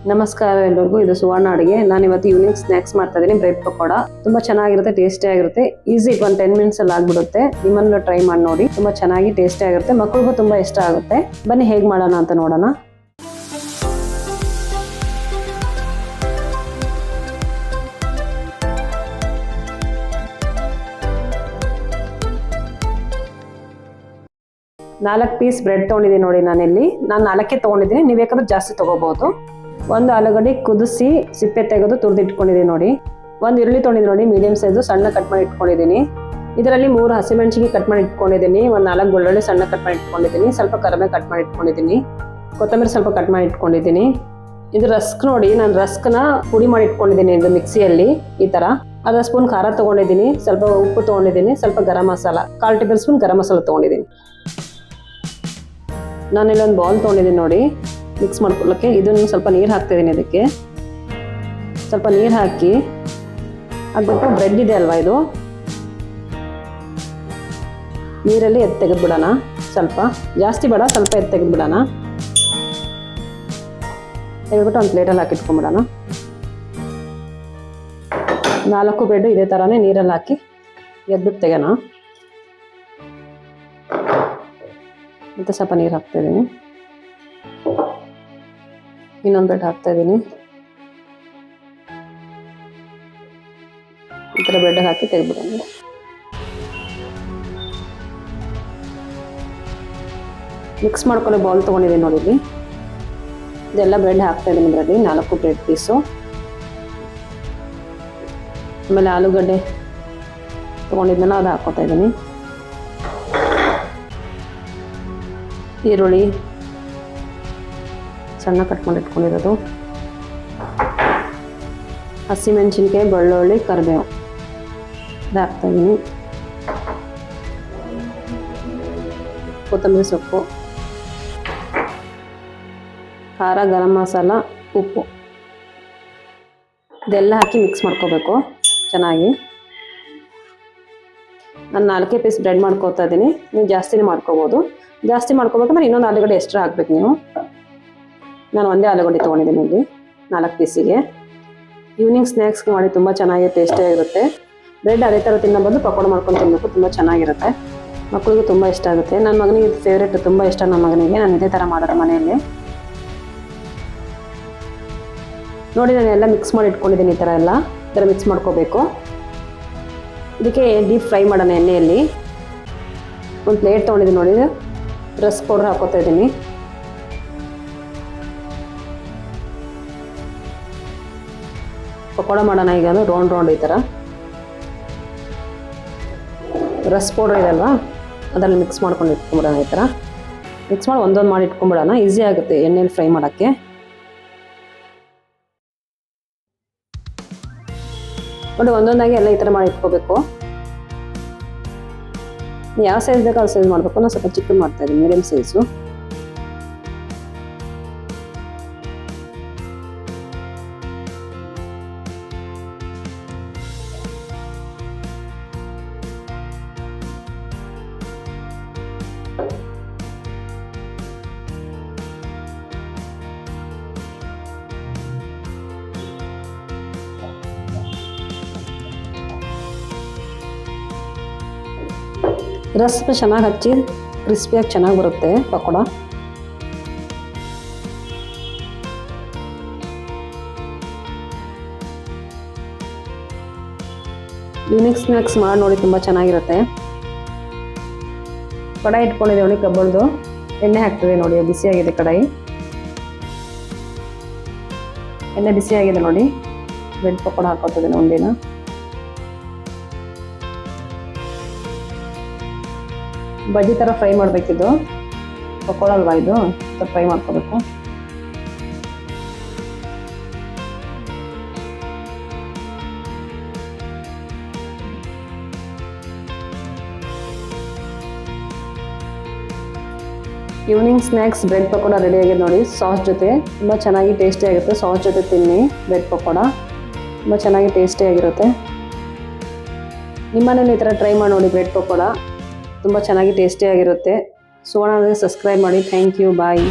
ನಮಸ್ಕಾರ ಎಲ್ಲರಿಗೂ, ಇದು ಸುವರ್ಣ ಅಡುಗೆ. ನಾನು ಇವತ್ತು ಈವ್ನಿಂಗ್ ಸ್ನಾಕ್ಸ್ ಮಾಡ್ತಾ ಇದ್ದೀನಿ. ಬ್ರೆಡ್ ಪಕೋಡ ತುಂಬಾ ಚೆನ್ನಾಗಿರುತ್ತೆ, ಟೇಸ್ಟಿ ಆಗಿರುತ್ತೆ. ಈಸಿ, ಒಂದು 10 ಮಿನಿಟ್ಸ್ ಅಲ್ಲಿ ಆಗ್ಬಿಡುತ್ತೆ. ನಿಮ್ಮನ್ನು ಟ್ರೈ ಮಾಡಿ ನೋಡಿ, ತುಂಬಾ ಚೆನ್ನಾಗಿ ಟೇಸ್ಟಿ ಆಗಿರುತ್ತೆ. ಮಕ್ಕಳಿಗೂ ತುಂಬಾ ಇಷ್ಟ ಆಗುತ್ತೆ. ಬನ್ನಿ ಹೇಗೆ ಮಾಡೋಣ ಅಂತ ನೋಡೋಣ. ನಾಲ್ಕು ಪೀಸ್ ಬ್ರೆಡ್ ತೊಗೊಂಡಿದ್ದೀನಿ ನೋಡಿ. ನಾನು 4 ತೊಗೊಂಡಿದ್ದೀನಿ. ನೀವು ಬೇಕಾದ್ರೆ ಜಾಸ್ತಿ ತೊಗೋಬಹುದು. ಒಂದು ಆಲೂಗಡ್ಡೆ ಕುದಿಸಿ ಸಿಪ್ಪೆ ತೆಗೆದು ತುರಿದು ಇಟ್ಕೊಂಡಿದ್ದೀನಿ ನೋಡಿ. ಒಂದು ಈರುಳ್ಳಿ ತೊಗೊಂಡಿದ್ದೀನಿ ನೋಡಿ, ಮೀಡಿಯಂ ಸೈಜು, ಸಣ್ಣ ಕಟ್ ಮಾಡಿ ಇಟ್ಕೊಂಡಿದ್ದೀನಿ. ಇದರಲ್ಲಿ 3 ಹಸಿಮೆಣಸಿಗೆ ಕಟ್ ಮಾಡಿ ಇಟ್ಕೊಂಡಿದ್ದೀನಿ. ಒಂದು 4 ಬೆಳ್ಳುಳ್ಳಿ ಸಣ್ಣ ಕಟ್ ಮಾಡಿ ಇಟ್ಕೊಂಡಿದ್ದೀನಿ. ಸ್ವಲ್ಪ ಕರಿಬೇವು ಕಟ್ ಮಾಡಿ ಇಟ್ಕೊಂಡಿದ್ದೀನಿ. ಕೊತ್ತಂಬರಿ ಸ್ವಲ್ಪ ಕಟ್ ಮಾಡಿ ಇಟ್ಕೊಂಡಿದ್ದೀನಿ. ಇದು ರಸ್ಕ್ ನೋಡಿ, ನಾನು ರಸ್ಕ್ನ ಪುಡಿ ಮಾಡಿ ಇಟ್ಕೊಂಡಿದ್ದೀನಿ. ಇದು ಮಿಕ್ಸಿಯಲ್ಲಿ ಈ ಥರ. ಅರ್ಧ ಸ್ಪೂನ್ ಖಾರ ತೊಗೊಂಡಿದ್ದೀನಿ, ಸ್ವಲ್ಪ ಉಪ್ಪು ತೊಗೊಂಡಿದ್ದೀನಿ, ಸ್ವಲ್ಪ ಗರಂ ಮಸಾಲ 1/4 ಟೇಬಲ್ ಸ್ಪೂನ್ ಗರಂ ಮಸಾಲ ತೊಗೊಂಡಿದ್ದೀನಿ. ನಾನಿಲ್ಲಿ ಒಂದು ಬೌಲ್ ತೊಗೊಂಡಿದ್ದೀನಿ ನೋಡಿ, ಮಿಕ್ಸ್ ಮಾಡ್ಕೊಳ್ಳೋಕ್ಕೆ. ಇದನ್ನು ಸ್ವಲ್ಪ ನೀರು ಹಾಕ್ತಿದ್ದೀನಿ. ಇದಕ್ಕೆ ಸ್ವಲ್ಪ ನೀರು ಹಾಕಿ ಹಾಕ್ಬಿಟ್ಟು ಬ್ರೆಡ್ ಇದೆ ಅಲ್ವಾ, ಇದು ನೀರಲ್ಲಿ ಎದ್ದು ತೆಗೆದುಬಿಡೋಣ. ಸ್ವಲ್ಪ ಜಾಸ್ತಿ ಬೇಡ, ಸ್ವಲ್ಪ ಎದ್ದು ತೆಗೆದುಬಿಡೋಣ. ತೆಗೆದ್ಬಿಟ್ಟು ಒಂದು ಪ್ಲೇಟಲ್ಲಿ ಹಾಕಿಟ್ಕೊಂಡ್ಬಿಡೋಣ. 4 ಬ್ರೆಡ್ ಇದೇ ಥರನೇ ನೀರಲ್ಲಿ ಹಾಕಿ ಎದ್ಬಿಟ್ಟು ತೆಗೋಣ. ಮತ್ತು ಸ್ವಲ್ಪ ನೀರು ಹಾಕ್ತಾಯಿದ್ದೀನಿ. ಇನ್ನೊಂದು ಬ್ರೆಡ್ ಹಾಕ್ತಾಯಿದ್ದೀನಿ. ಈ ಥರ ಬ್ರೆಡ್ ಹಾಕಿ ತೆಗೆದ್ಬಿಡೋಣ. ಮಿಕ್ಸ್ ಮಾಡ್ಕೊಳ್ಳೋ ಬೌಲ್ ತೊಗೊಂಡಿದ್ದೀನಿ ನೋಡಿ. ಇಲ್ಲಿ ಇದೆಲ್ಲ ಬ್ರೆಡ್ ಹಾಕ್ತಾಯಿದ್ದೀನಿ. ಇದರಲ್ಲಿ 4 ಬ್ರೆಡ್ ಪೀಸು. ಆಮೇಲೆ ಆಲೂಗಡ್ಡೆ ತೊಗೊಂಡಿದ್ದೆಲ್ಲ ಅದು ಹಾಕ್ಕೊತಾ ಇದ್ದೀನಿ. ಈರುಳ್ಳಿ ಸಣ್ಣ ಕಟ್ ಮಾಡಿ ಇಟ್ಕೊಂಡಿರೋದು, ಹಸಿಮೆಣಸಿನ್ಕಾಯಿ, ಬೆಳ್ಳುಳ್ಳಿ, ಕರಿಬೇವು ಇದು ಹಾಕ್ತಾಯಿದ್ದೀನಿ. ಕೊತ್ತಂಬರಿ ಸೊಪ್ಪು, ಖಾರ, ಗರಂ ಮಸಾಲ, ಉಪ್ಪು ಇದೆಲ್ಲ ಹಾಕಿ ಮಿಕ್ಸ್ ಮಾಡ್ಕೋಬೇಕು ಚೆನ್ನಾಗಿ. ನಾನು 4 ಪೀಸ್ ಬ್ರೆಡ್ ಮಾಡ್ಕೋತಾ ಇದ್ದೀನಿ. ನೀವು ಜಾಸ್ತಿನೇ ಮಾಡ್ಕೋಬೋದು. ಜಾಸ್ತಿ ಮಾಡ್ಕೋಬೇಕಂದ್ರೆ ಇನ್ನೊಂದು ಆಲೂಗಡ್ಡೆ ಎಕ್ಸ್ಟ್ರಾ ಹಾಕ್ಬೇಕು ನೀವು. ನಾನು ಒಂದೇ ಆಲೂಗಡ್ಡೆ ತೊಗೊಂಡಿದ್ದೀನಿ ಇಲ್ಲಿ 4 ಪೀಸಿಗೆ. ಈವ್ನಿಂಗ್ ಸ್ನ್ಯಾಕ್ಸ್ಗೆ ಮಾಡಿ ತುಂಬ ಚೆನ್ನಾಗಿ ಟೇಸ್ಟಿಯಾಗಿರುತ್ತೆ. ಬ್ರೆಡ್ ಅದೇ ಥರ ತಿನ್ನೋ ಬದಲು ಪಕೋಡ ಮಾಡ್ಕೊಂಡು ತಿನ್ನಬೇಕು, ತುಂಬ ಚೆನ್ನಾಗಿರುತ್ತೆ. ಮಕ್ಕಳಿಗೂ ತುಂಬ ಇಷ್ಟ ಆಗುತ್ತೆ. ನನ್ನ ಮಗನಿಗೆ ಇದು ಫೇವ್ರೇಟ್, ತುಂಬ ಇಷ್ಟ ನನ್ನ ಮಗನಿಗೆ. ನಾನು ಇದೇ ಥರ ಮಾಡೋದು ಮನೆಯಲ್ಲಿ ನೋಡಿ. ನಾನು ಎಲ್ಲ ಮಿಕ್ಸ್ ಮಾಡಿ ಇಟ್ಕೊಂಡಿದ್ದೀನಿ. ಈ ಥರ ಮಿಕ್ಸ್ ಮಾಡ್ಕೋಬೇಕು. ಇದಕ್ಕೆ ಡೀಪ್ ಫ್ರೈ ಮಾಡೋಣ ಎಣ್ಣೆಯಲ್ಲಿ. ಒಂದು ಪ್ಲೇಟ್ ತೊಗೊಂಡಿದ್ದೀನಿ ನೋಡಿ, ರಸ್ಕ್ ಪೌಡರ್ ಹಾಕೋತಾ ಇದ್ದೀನಿ. ಪಕೋಡ ಮಾಡೋಣ ಈಗ. ಅದು ರೌಂಡ್ ಈ ಥರ ರಸ್ಕ್ ಪೌಡರ್ ಇದೆ ಅಲ್ವಾ, ಅದರಲ್ಲಿ ಮಿಕ್ಸ್ ಮಾಡ್ಕೊಂಡು ಇಟ್ಕೊಂಬಿಡೋಣ. ಈ ಥರ ಮಿಕ್ಸ್ ಮಾಡಿ ಒಂದೊಂದು ಮಾಡಿ ಇಟ್ಕೊಂಬಿಡೋಣ. ಈಸಿ ಆಗುತ್ತೆ ಎಣ್ಣೆಯಲ್ಲಿ ಫ್ರೈ ಮಾಡೋಕ್ಕೆ. ನೋಡಿ, ಒಂದೊಂದಾಗಿ ಎಲ್ಲ ಈ ಥರ ಮಾಡಿ ಇಟ್ಕೋಬೇಕು. ಯಾವ ಸೈಜ್ ಬೇಕೋ ಅದು ಸೈಜ್ ಮಾಡಬೇಕು. ನಾನು ಸ್ವಲ್ಪ ಚಿಕ್ಕದು ಮಾಡ್ತಾಯಿದ್ದೀನಿ, ಮೀಡಿಯಮ್ ಸೈಜು. ರಸ್ಪ್ ಚೆನ್ನಾಗಿ ಹಚ್ಚಿ ಕ್ರಿಸ್ಪಿಯಾಗಿ ಚೆನ್ನಾಗಿ ಬರುತ್ತೆ ಪಕೋಡ. ಈವ್ನಿಂಗ್ ಸ್ನ್ಯಾಕ್ಸ್ ಮಾಡಿ ನೋಡಿ, ತುಂಬ ಚೆನ್ನಾಗಿರುತ್ತೆ. ಕಡಾಯಿ ಇಟ್ಕೊಂಡಿದೆ ನೋಡಿ, ಕಬ್ಬಳದು ಎಣ್ಣೆ ಹಾಕ್ತದೆ ನೋಡಿ. ಬಿಸಿಯಾಗಿದೆ ಕಡಾಯಿ, ಎಣ್ಣೆ ಬಿಸಿಯಾಗಿದೆ ನೋಡಿ. ಬ್ರೆಡ್ ಪಕೋಡ ಹಾಕೋತದೆ ಒಂದಿನ. ಬಜ್ಜಿ ಥರ ಫ್ರೈ ಮಾಡಬೇಕಿದ್ದು, ಪಕೋಡ ಅಲ್ವಾ ಇದು, ಸ್ವಲ್ಪ ಫ್ರೈ ಮಾಡ್ಕೋಬೇಕು. Evening snacks bread pakoda ready ಆಗಿದೆ ನೋಡಿ. ಸಾಸ್ ಜೊತೆ ತುಂಬ ಚೆನ್ನಾಗಿ ಟೇಸ್ಟಿಯಾಗಿರುತ್ತೆ. ಸಾಸ್ ಜೊತೆ ತಿನ್ನಿ ಬ್ರೆಡ್ ಪಕೋಡ, ತುಂಬ ಚೆನ್ನಾಗಿ ಟೇಸ್ಟಿಯಾಗಿರುತ್ತೆ. ನಿಮ್ಮನೇಲಿ ಈ ಥರ ಟ್ರೈ ಮಾಡಿ ನೋಡಿ ಬ್ರೆಡ್ ಪಕೋಡ. ತುಂಬ ಚೆನ್ನಾಗಿ ಟೇಸ್ಟಿಯಾಗಿರುತ್ತೆ. ಸುವರ್ಣ ಸಬ್ಸ್ಕ್ರೈಬ್ ಮಾಡಿ. Thank you, bye.